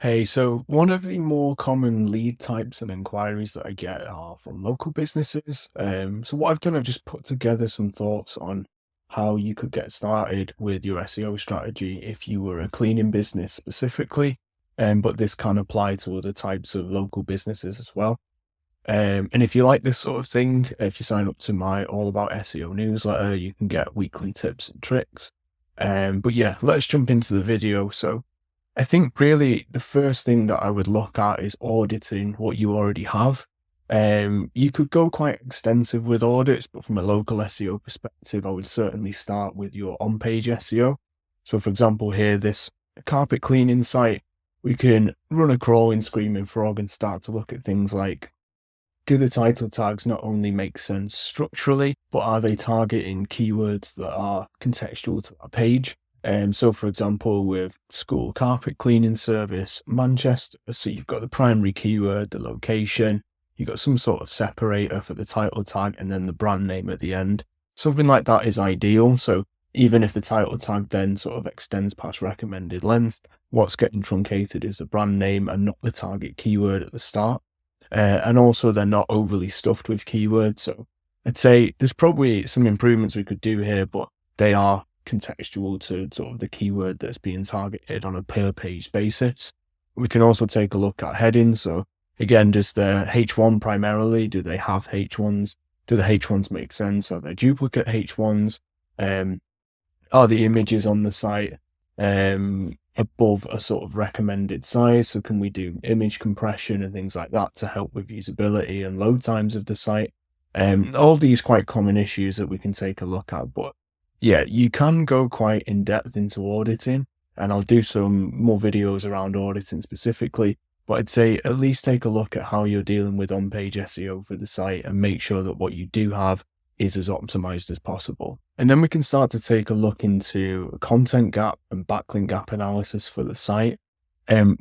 Hey, so one of the more common lead types and inquiries that I get are from local businesses. So what I've done, I've just put together some thoughts on how you could get started with your SEO strategy if you were a cleaning business specifically. But this can apply to other types of local businesses as well. And if you like this sort of thing, if you sign up to my All About SEO newsletter, you can get weekly tips and tricks. But yeah, let's jump into the video. So I think really the first thing that I would look at is auditing what you already have. You could go quite extensive with audits, but from a local SEO perspective, I would certainly start with your on-page SEO. So for example, here, this carpet cleaning site, we can run a crawling, screaming frog and start to look at things like, do the title tags not only make sense structurally, but are they targeting keywords that are contextual to that page? So for example, with school carpet cleaning service, Manchester, so you've got the primary keyword, the location, you've got some sort of separator for the title tag, and then the brand name at the end. Something like that is ideal. So even if the title tag then sort of extends past recommended length, what's getting truncated is the brand name and not the target keyword at the start. And also they're not overly stuffed with keywords. So I'd say there's probably some improvements we could do here, but they are contextual to sort of the keyword that's being targeted on a per page basis. We can also take a look at headings. So again, just the H1 primarily, do they have H1s? Do the H1s make sense? Are they duplicate H1s? Are the images on the site above a sort of recommended size? So can we do image compression and things like that to help with usability and load times of the site? All these quite common issues that we can take a look at. But yeah, you can go quite in depth into auditing, and I'll do some more videos around auditing specifically. But I'd say at least take a look at how you're dealing with on-page SEO for the site and make sure that what you do have is as optimized as possible. And then we can start to take a look into content gap and backlink gap analysis for the site.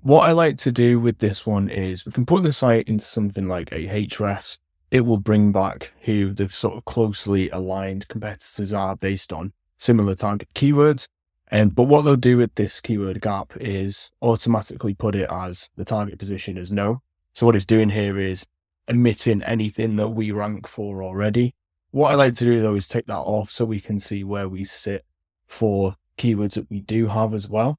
What I like to do with this one is we can put the site into something like a Hrefs. It will bring back who the sort of closely aligned competitors are based on similar target keywords. But what they'll do with this keyword gap is automatically put it as the target position as no. So what it's doing here is omitting anything that we rank for already. What I like to do though is take that off so we can see where we sit for keywords that we do have as well,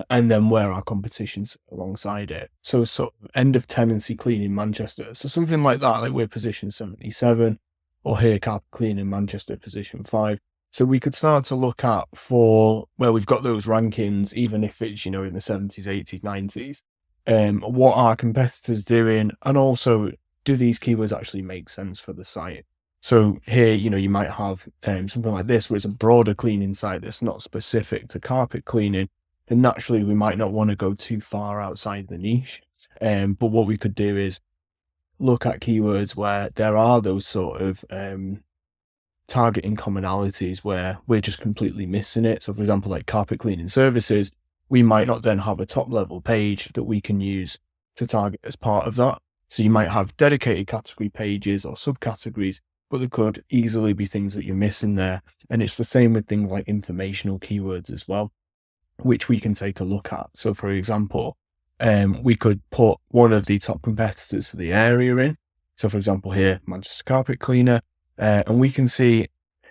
and then where our competition's alongside it. So sort of end of tenancy cleaning Manchester. So something like that, like we're position 77, or here carpet cleaning Manchester position 5. So we could start to look at for where we've got those rankings, even if it's, in the 70s, 80s, 90s, what are competitors doing? And also, do these keywords actually make sense for the site? So here, you might have something like this, where it's a broader cleaning site that's not specific to carpet cleaning. And naturally, we might not want to go too far outside the niche. But what we could do is look at keywords where there are those sort of targeting commonalities where we're just completely missing it. So for example, like carpet cleaning services, we might not then have a top level page that we can use to target as part of that. So you might have dedicated category pages or subcategories, but there could easily be things that you're missing there. And it's the same with things like informational keywords as well, which we can take a look at. So for example, we could put one of the top competitors for the area in. So for example, here, Manchester carpet cleaner, and we can see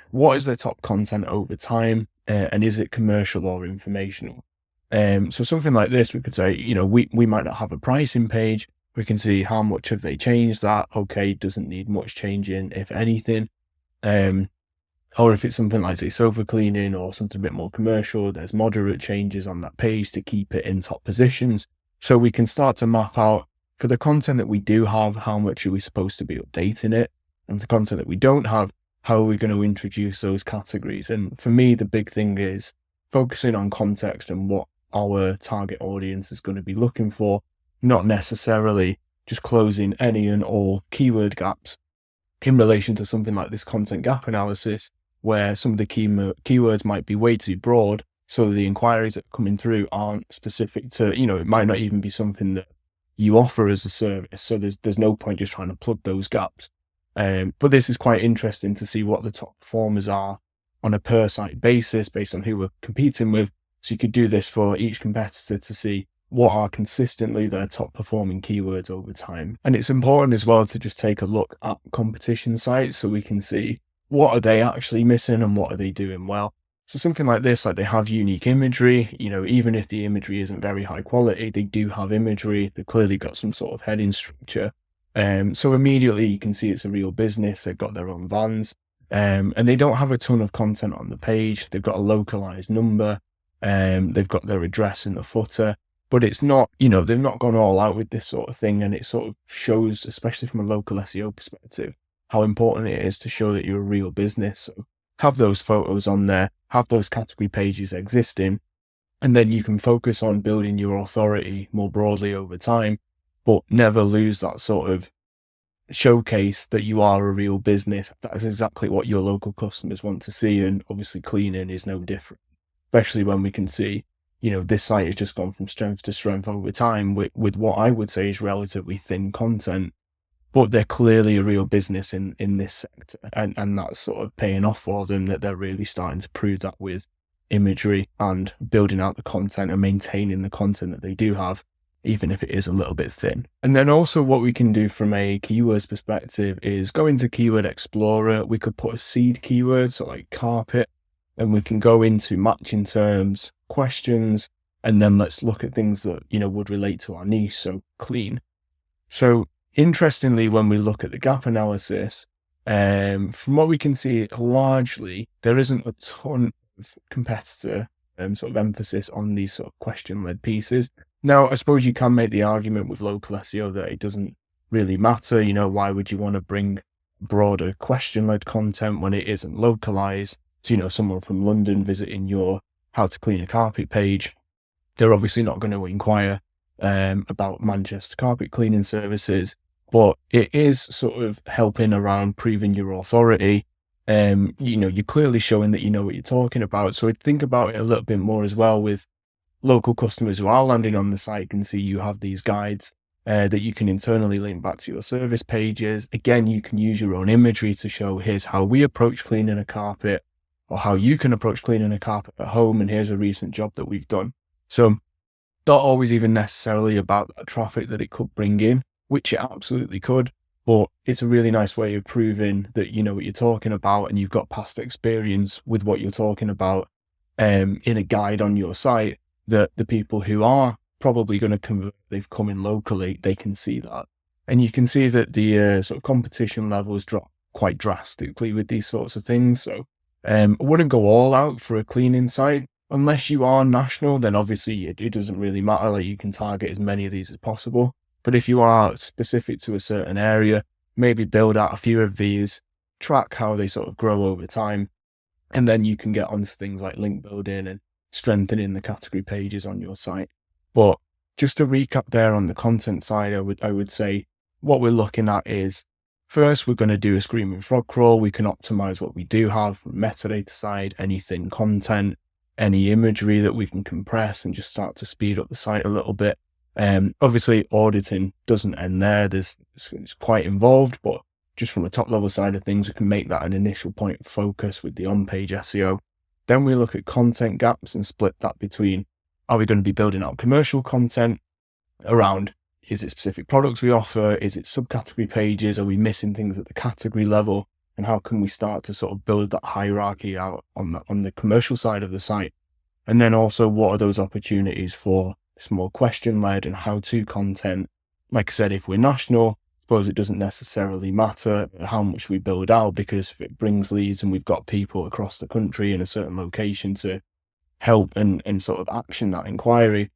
what is their top content over time, and is it commercial or informational? So something like this, we could say, we might not have a pricing page. We can see how much have they changed that. Okay, doesn't need much changing, if anything. Or if it's something like, say, sofa cleaning or something a bit more commercial, there's moderate changes on that page to keep it in top positions. So we can start to map out for the content that we do have, how much are we supposed to be updating it? And the content that we don't have, how are we going to introduce those categories? And for me, the big thing is focusing on context and what our target audience is going to be looking for, not necessarily just closing any and all keyword gaps in relation to something like this content gap analysis, where some of the keywords might be way too broad. So the inquiries that are coming through aren't specific to, it might not even be something that you offer as a service. So there's no point just trying to plug those gaps. But this is quite interesting to see what the top performers are on a per site basis based on who we're competing with. So you could do this for each competitor to see what are consistently their top performing keywords over time. And it's important as well to just take a look at competition sites so we can see what are they actually missing and what are they doing well. So something like this, like they have unique imagery, even if the imagery isn't very high quality, they do have imagery. They've clearly got some sort of heading structure. So immediately you can see it's a real business. They've got their own vans, and they don't have a ton of content on the page. They've got a localized number. They've got their address in the footer, but it's not, they've not gone all out with this sort of thing. And it sort of shows, especially from a local SEO perspective, how important it is to show that you're a real business. So have those photos on there, have those category pages existing, and then you can focus on building your authority more broadly over time, but never lose that sort of showcase that you are a real business. That is exactly what your local customers want to see. And obviously cleaning is no different, especially when we can see, this site has just gone from strength to strength over time with what I would say is relatively thin content, but they're clearly a real business in this sector. And that's sort of paying off for them, that they're really starting to prove that with imagery and building out the content and maintaining the content that they do have, even if it is a little bit thin. And then also what we can do from a keywords perspective is go into Keyword Explorer. We could put a seed keyword, so like carpet, and we can go into matching terms, questions, and then let's look at things that, would relate to our niche. So clean. So interestingly, when we look at the gap analysis, from what we can see, largely there isn't a ton of competitor sort of emphasis on these sort of question-led pieces. Now, I suppose you can make the argument with local SEO that it doesn't really matter. Why would you want to bring broader question-led content when it isn't localized? So, someone from London visiting your how to clean a carpet page, they're obviously not going to inquire about Manchester carpet cleaning services, but it is sort of helping around proving your authority. You're clearly showing that you know what you're talking about. So I'd think about it a little bit more as well with local customers who are landing on the site. Can see you have these guides that you can internally link back to your service pages. Again, you can use your own imagery to show, here's how we approach cleaning a carpet, or how you can approach cleaning a carpet at home, and here's a recent job that we've done. So not always even necessarily about the traffic that it could bring in, which it absolutely could, but it's a really nice way of proving that you know what you're talking about and you've got past experience with what you're talking about in a guide on your site, that the people who are probably going to convert, they've come in locally, they can see that. And you can see that the sort of competition levels drop quite drastically with these sorts of things. So I wouldn't go all out for a cleaning site. Unless you are national, then obviously it doesn't really matter. Like, you can target as many of these as possible. But if you are specific to a certain area, maybe build out a few of these, track how they sort of grow over time, and then you can get onto things like link building and strengthening the category pages on your site. But just to recap there on the content side, I would say what we're looking at is, first, we're going to do a screaming frog crawl. We can optimize what we do have from metadata side, any thin content, any imagery that we can compress and just start to speed up the site a little bit. Obviously, auditing doesn't end there. It's quite involved, but just from a top level side of things, we can make that an initial point of focus with the on-page SEO. Then we look at content gaps and split that between, are we going to be building out commercial content around, is it specific products we offer? Is it subcategory pages? Are we missing things at the category level? And how can we start to sort of build that hierarchy out on the commercial side of the site? And then also, what are those opportunities for this more question-led and how-to content? Like I said, if we're national, I suppose it doesn't necessarily matter how much we build out, because if it brings leads and we've got people across the country in a certain location to help and sort of action that inquiry,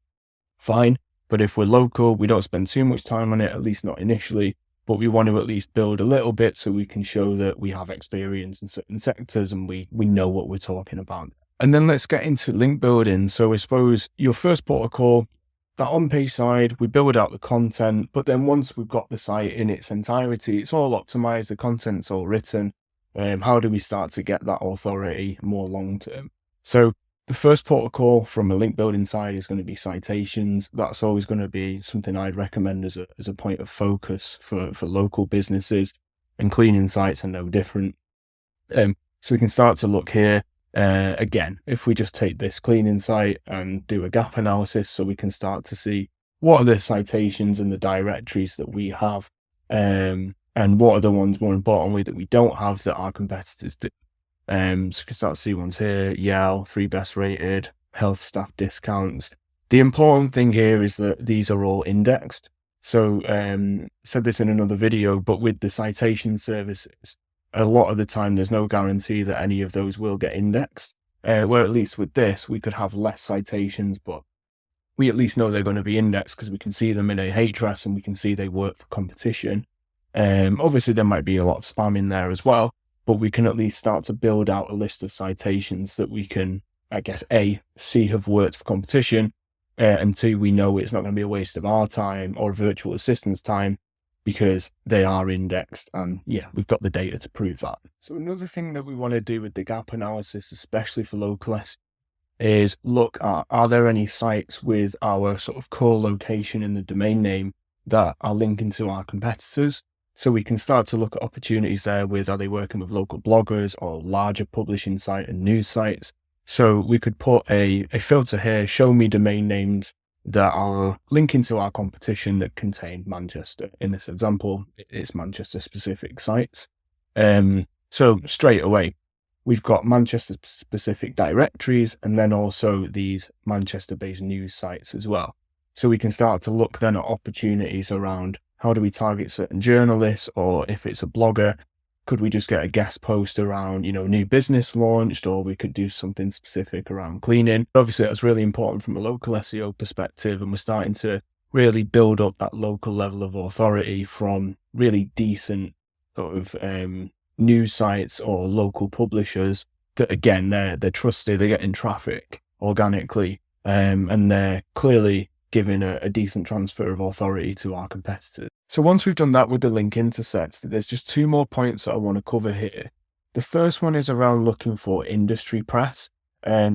fine. But if we're local, we don't spend too much time on it, at least not initially, but we want to at least build a little bit so we can show that we have experience in certain sectors and we know what we're talking about. And then let's get into link building. So I suppose your first port of call, that on-page side, we build out the content, but then once we've got the site in its entirety, it's all optimized, the content's all written. How do we start to get that authority more long-term? So the first port of call from a link building side is going to be citations. That's always going to be something I'd recommend as a point of focus for local businesses, and cleaning sites are no different. So we can start to look here. Again, if we just take this cleaning site and do a gap analysis, so we can start to see what are the citations and the directories that we have, and what are the ones, more importantly, that we don't have that our competitors do. So you can start to see ones here: Yale, 3 best rated, health staff discounts. The important thing here is that these are all indexed. So said this in another video, but with the citation services, a lot of the time there's no guarantee that any of those will get indexed. Where at least with this, we could have less citations, but we at least know they're going to be indexed because we can see them in Ahrefs and we can see they work for competition. Obviously, there might be a lot of spam in there as well, but we can at least start to build out a list of citations that we can, I guess, A, see have worked for competition, and 2, we know it's not going to be a waste of our time or virtual assistant's time because they are indexed, and yeah, we've got the data to prove that. So another thing that we want to do with the gap analysis, especially for local SEO, is look at, are there any sites with our sort of core location in the domain name that are linking to our competitors? So we can start to look at opportunities there with, are they working with local bloggers or larger publishing site and news sites? So we could put a filter here, show me domain names that are linking to our competition that contain Manchester. In this example, it's Manchester specific sites. So straight away, we've got Manchester specific directories and then also these Manchester based news sites as well. So we can start to look then at opportunities around, how do we target certain journalists, or if it's a blogger, could we just get a guest post around, new business launched, or we could do something specific around cleaning. Obviously, that's really important from a local SEO perspective, and we're starting to really build up that local level of authority from really decent sort of news sites or local publishers that, again, they're trusted, they're getting traffic organically, and they're clearly giving a decent transfer of authority to our competitors. So once we've done that with the link intersects, there's just 2 more points that I want to cover here. The first one is around looking for industry press.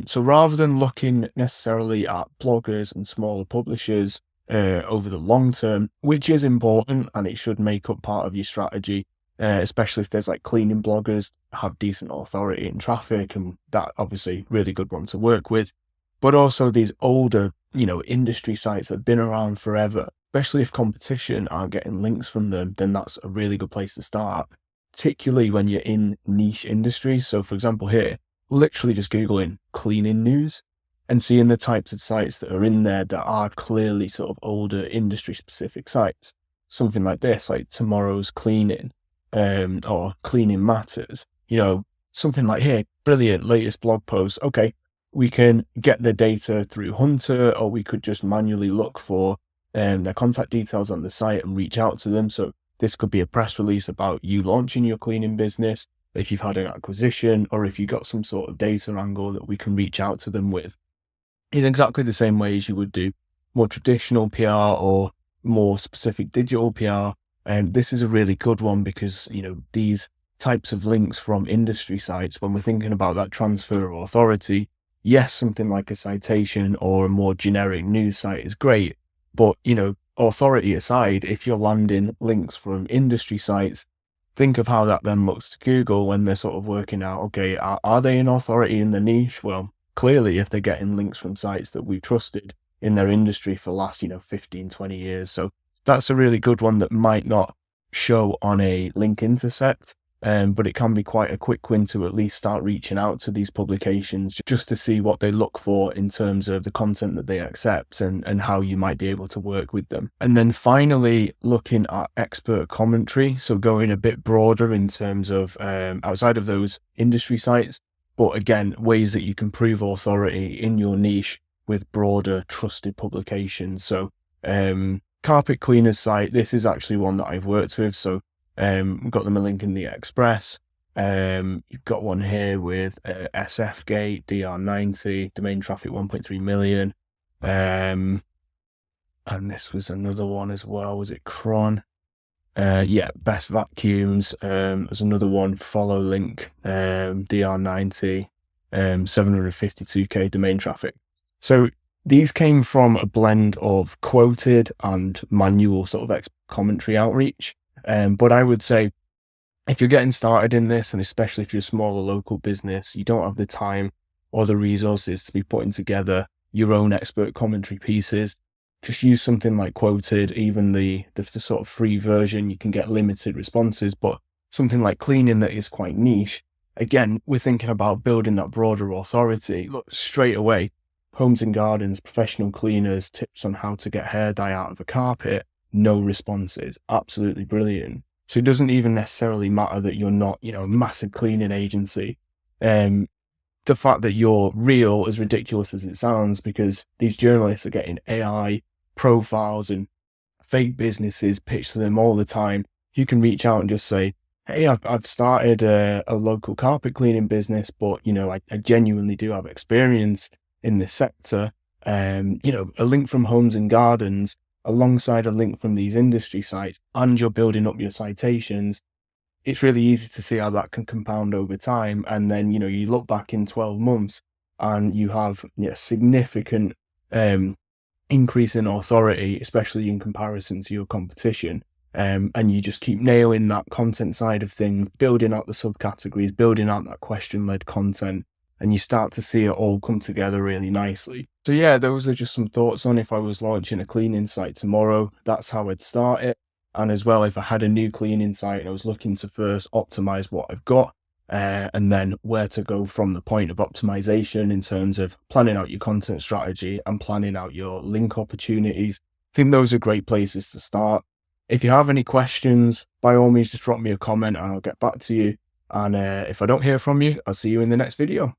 So rather than looking necessarily at bloggers and smaller publishers over the long term, which is important and it should make up part of your strategy, especially if there's like cleaning bloggers have decent authority and traffic, and that obviously really good one to work with. But also these older, industry sites that have been around forever, especially if competition aren't getting links from them, then that's a really good place to start, particularly when you're in niche industries. So for example here, literally just Googling cleaning news and seeing the types of sites that are in there that are clearly sort of older industry specific sites. Something like this, like Tomorrow's Cleaning, or Cleaning Matters, something like here, brilliant, latest blog post. Okay, we can get the data through Hunter, or we could just manually look for their contact details on the site and reach out to them. So this could be a press release about you launching your cleaning business, if you've had an acquisition, or if you've got some sort of data angle that we can reach out to them with in exactly the same way as you would do more traditional PR or more specific digital PR. And this is a really good one because, these types of links from industry sites, when we're thinking about that transfer of authority, yes, something like a citation or a more generic news site is great. But, authority aside, if you're landing links from industry sites, think of how that then looks to Google when they're sort of working out, okay, are they an authority in the niche? Well, clearly, if they're getting links from sites that we've trusted in their industry for the last, 15, 20 years. So that's a really good one that might not show on a link intersect, but it can be quite a quick win to at least start reaching out to these publications just to see what they look for in terms of the content that they accept and how you might be able to work with them. And then finally, looking at expert commentary. So going a bit broader in terms of outside of those industry sites, but again, ways that you can prove authority in your niche with broader trusted publications. So carpet cleaners site, this is actually one that I've worked with. So we've got them a link in the Express. You've got one here with SFgate, DR90, domain traffic 1.3 million. And this was another one as well. Was it Cron? Best vacuums. There's another one, follow link, DR90, 752k domain traffic. So these came from a blend of quoted and manual sort of commentary outreach. But I would say if you're getting started in this, and especially if you're a smaller local business, you don't have the time or the resources to be putting together your own expert commentary pieces, just use something like Quoted. Even the sort of free version, you can get limited responses, but something like cleaning that is quite niche. Again, we're thinking about building that broader authority. Look, straight away, Homes and Gardens, professional cleaners, tips on how to get hair dye out of a carpet, no responses. Absolutely brilliant. So it doesn't even necessarily matter that you're not, a massive cleaning agency. Um, the fact that you're real, as ridiculous as it sounds, because these journalists are getting AI profiles and fake businesses pitched to them all the time. You can reach out and just say, hey, I've started a local carpet cleaning business, but, I genuinely do have experience in this sector. A link from Homes and Gardens alongside a link from these industry sites, and you're building up your citations. It's really easy to see how that can compound over time. And then, you look back in 12 months and you have significant increase in authority, especially in comparison to your competition. And you just keep nailing that content side of things, building out the subcategories, building out that question-led content, and you start to see it all come together really nicely. So yeah, those are just some thoughts on if I was launching a cleaning site tomorrow, that's how I'd start it. And as well, if I had a new cleaning site and I was looking to first optimize what I've got, and then where to go from the point of optimization in terms of planning out your content strategy and planning out your link opportunities. I think those are great places to start. If you have any questions, by all means, just drop me a comment and I'll get back to you. And if I don't hear from you, I'll see you in the next video.